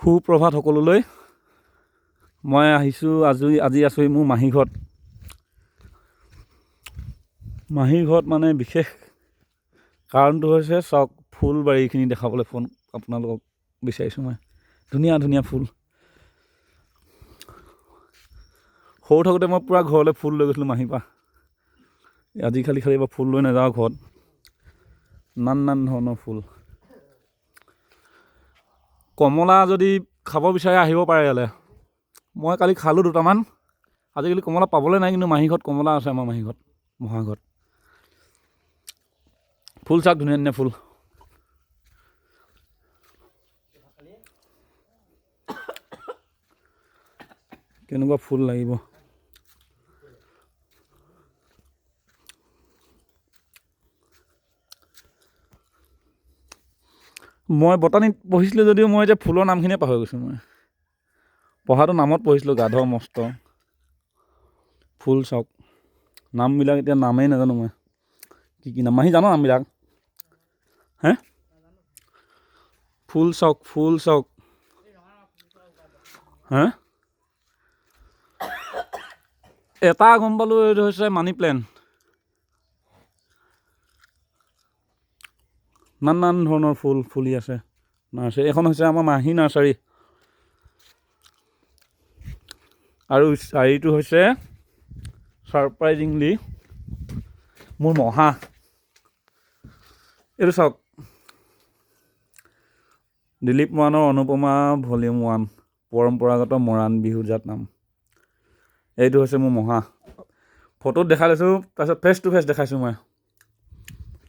সুপ্ৰভাত সকলোলৈ। মই আহিছোঁ আজি আছোঁ মোৰ মাহী ঘৰত। মাহীৰ ঘৰত মানে বিশেষ কাৰণটো হৈছে চাওক, ফুলবাৰীখিনি দেখাবলৈ আপোনালোকক বিচাৰিছোঁ মই। ধুনীয়া ধুনীয়া ফুল। সৰু থাকোঁতে মই পূৰা ঘৰলৈ ফুল লৈ গৈছিলোঁ মাহীৰ পৰা। আজি খালি এবাৰ ফুল লৈ নাযাওঁ ঘৰত। নানান ধৰণৰ ফুল। কমলা যদি খাব বিচাৰে আহিব পাৰে ইয়ালৈ। মই কালি খালোঁ দুটামান। আজিকালি কমলা পাবলৈ নাই, কিন্তু মাহী ঘৰত কমলা আছে। আমাৰ মাহী ঘৰত, মহা ঘৰত ফুল চাওক, ধুনীয়া ধুনীয়া ফুল। কেনেকুৱা ফুল লাগিব। মই বটানীত পঢ়িছিলোঁ যদিও মই এতিয়া ফুলৰ নামখিনিয়ে পাহৰি গৈছোঁ। মই পঢ়াটো নামত পঢ়িছিলোঁ, গাধ মস্ত। ফুল চাওক, নামবিলাক এতিয়া নামেই নাজানো মই। কি নাম মাহী জানো নামবিলাক? হে ফুল চাওক, ফুল চাওক। হে এটা গম পালোঁ, এইটো হৈছে মানি প্লেণ্ট। নানান ধৰণৰ ফুল ফুলি আছে নাৰ্চাৰী। এখন হৈছে আমাৰ মাহী নাৰ্চাৰী। আৰু চাৰিটো হৈছে ছাৰপ্ৰাইজিংলি মোৰ মহা। এইটো চাওক, দিলীপ মৰাণৰ অনুপমা ভলিউম 1, পৰম্পৰাগত মৰাণ বিহুজাত নাম। এইটো হৈছে মোৰ মহা। ফটোত দেখাই লৈছোঁ, তাৰপিছত ফেচ টু ফেচ দেখাইছোঁ মই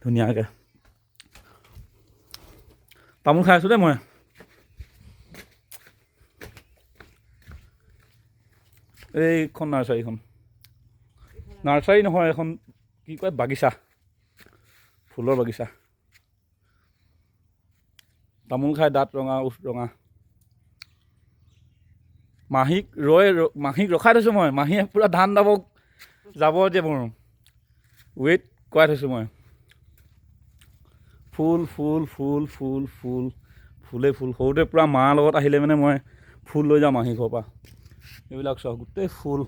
ধুনীয়াকৈ। তামোল খাই আছোঁ দেই মই। এইখন নাৰ্চাৰী নহয়, এখন কি কয়, বাগিচা, ফুলৰ বাগিচা। তামোল খাই দাঁত ৰঙা, উঠ ৰঙা। মাহীক ৰখাই থৈছোঁ মই। মাহীয়ে পূৰা ধান দাব যাব এতিয়া মোৰ। ৱেইট কৰাই থৈছোঁ মই। ফুল ফুল ফুল ফুল ফুল ফুলেই ফুল। সৰুতে পূৰা মাৰ লগত আহিলে মানে মই ফুল লৈ যাওঁ মাহী ঘৰৰ পৰা। এইবিলাক চাওক, গোটেই ফুল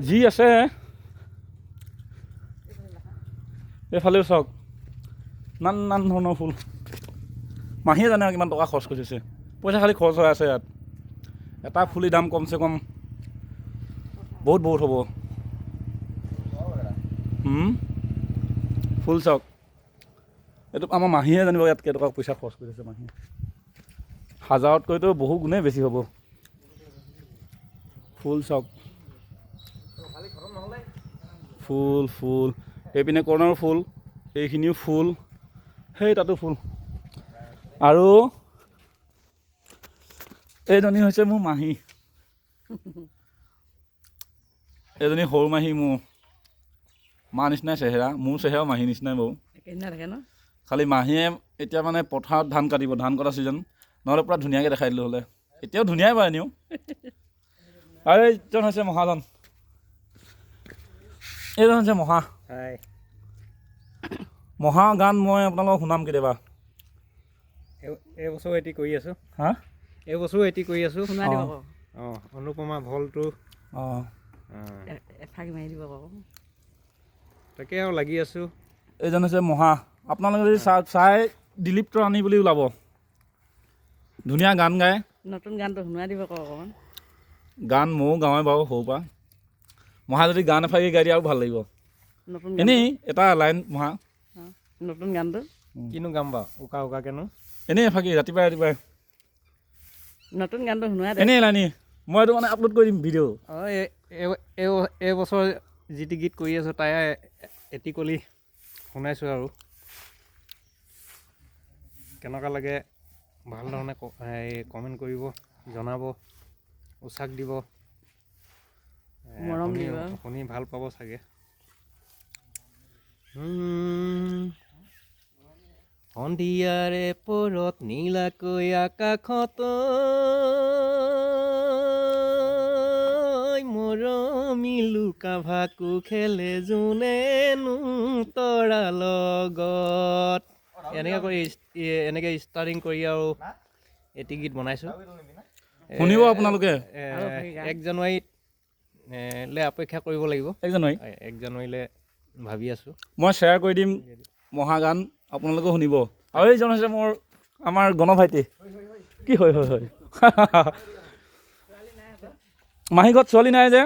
যি আছে। এইফালেও চাওক, নানান ধৰণৰ ফুল। মাহীয়ে জানে আৰু কিমান টকা খৰচ কৰি থৈছে। পইচা খালি খৰচ হৈ আছে ইয়াত। এটা ফুলি দাম কমচে কম বহুত হ'ব। ফুল চাওক, এইটো আমাৰ মাহীয়ে জানিব ইয়াত কেইটকা পইচা খৰচ কৰি থৈছে। মাহীয়ে হাজাৰতকৈতো বহু গুণেই বেছি হ'ব। ফুল চাওক, ফুল ফুল। এইপিনে কৰ্ণাৰো ফুল, এইখিনিও ফুল, সেই তাতো ফুল। আৰু এইজনী হৈছে মোৰ মাহী। এইজনী সৰু মাহী মোৰ। মা নিচিনাই চেহেৰা, মোৰ চেহেৰাও মাহী নিচিনাই বাৰু। খালি মাহীয়ে এতিয়া মানে পথাৰত ধান কাটিব, ধান কটা ছিজন। নহ'লে পূৰা ধুনীয়াকৈ দেখাই দিলোঁ হ'লে। এতিয়াও ধুনীয়াই বাৰু এনেও। আৰু এইজন হৈছে মহাজন। এইজন হৈছে মহা। মহা গান মই আপোনালোকক শুনাম কেতিয়াবা। এইবছৰো এটি কৰি আছোঁ। হা এইবছৰো এটি কৰি আছোঁ। শুনাই দিব আকৌ। অনুপমা ভলটো এফাকি মাৰি দিব আকৌ। তাকে আৰু লাগি আছোঁ। এইজন হৈছে মহা। আপোনালোকে যদি চাই দিলীপ তৰাণী বুলি ওলাব। ধুনীয়া গান গায়। নতুন গানটো শুনাই দিব আকৌ অকণমান। গান ময়ো গাওঁৱে বাৰু সৰুৰ পৰা। মহা যদি গান এফাকি গাই দিয়ে আৰু ভাল লাগিব। নতুন এনেই এটা লাইন মহা। নতুন গানটো কিনো গাম বাৰু, উকাকেনো। এনেই এফাকি ৰাতিপুৱাই নতুন গানটো শুনাই দে। এনেই লাইনি মই এইটো মানে আপলোড কৰি দিম ভিডিঅ'। এইবছৰ যিটি গীত কৰি আছোঁ তাই এটি কলি শুনাইছোঁ আৰু কেনেকুৱা লাগে ভাল ধৰণে কমেণ্ট কৰিব, জনাব, উৎসাহ দিব। মৰম দিব। শুনি ভাল পাব চাগে। সন্ধিয়াৰে পোহৰত নীলাকৈ আকাশত মৰমী লুকা ভাকু খেলে যোনেনো তৰা লগত। এনেকৈ কৰি এনেকৈ ষ্টাৰ্টিং কৰি আৰু এটি গীত বনাইছোঁ। শুনিব আপোনালোকে 1 জানুৱাৰীত লে অপেক্ষা কৰিব লাগিব। 1 জানুৱাৰী 1 জানুৱাৰীলৈ ভাবি আছোঁ। মই শ্বেয়াৰ কৰি দিম মহাগান, আপোনালোকেও শুনিব। আৰু এইজন হৈছে মোৰ আমাৰ গণ ভাইটি। কি হয় মাহী ঘৰত ছোৱালী নাই যে,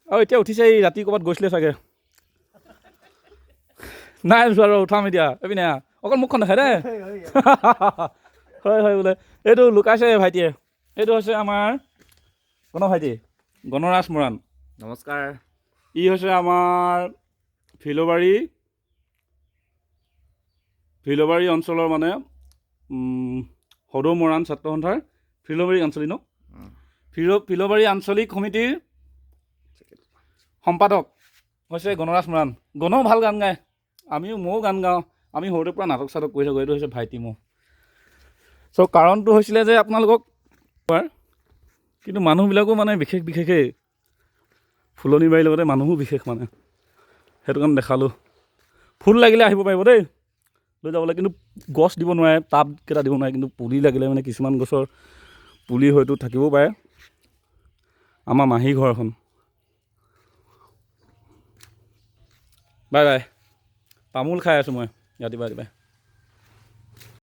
আৰু এতিয়া উঠিছে, এই ৰাতি ক'ৰবাত গৈছিলে চাগে। নাই যোৱা আৰু উঠাম এতিয়া, এইপিনে অকল মুখখন দেখাই দেই। হয় বোলে, এইটো লুকাইছে ভাইটিয়ে। এইটো হৈছে আমাৰ গণ ভাইটি গণৰাজ মৰাণ। নমস্কাৰ। ই হৈছে আমাৰ ফিলবাৰী অঞ্চলৰ মানে সদৌ মৰাণ ছাত্ৰ সন্থাৰ ফিলবাৰী আঞ্চলিক ফিলবাৰী আঞ্চলিক সমিতিৰ সম্পাদক হৈছে গণৰাজ মৰাণ। গণও ভাল গান গায়, ময়ো গান গাওঁ। আমি সৰুৰে পৰা নাটক চাটক কৰি থাকোঁ। এইটো হৈছে ভাইটি মোৰ। চ' কাৰণটো হৈছিলে যে আপোনালোকক, কিন্তু মানুহবিলাকো মানে বিশেষেই ফুলনি বাৰীৰ লগতে মানুহো বিশেষ, মানে সেইটো কাৰণে দেখালোঁ। ফুল লাগিলে আহিব পাৰিব দেই, লৈ যাবলৈ। কিন্তু গছ দিব নোৱাৰে, টাবকেইটা দিব নোৱাৰে। কিন্তু পুলি লাগিলে মানে কিছুমান গছৰ পুলি হয়তো থাকিবও পাৰে। আমাৰ মাহী ঘৰ এখন। বাই তামোল খাই আছোঁ মই ৰাতিপুৱা।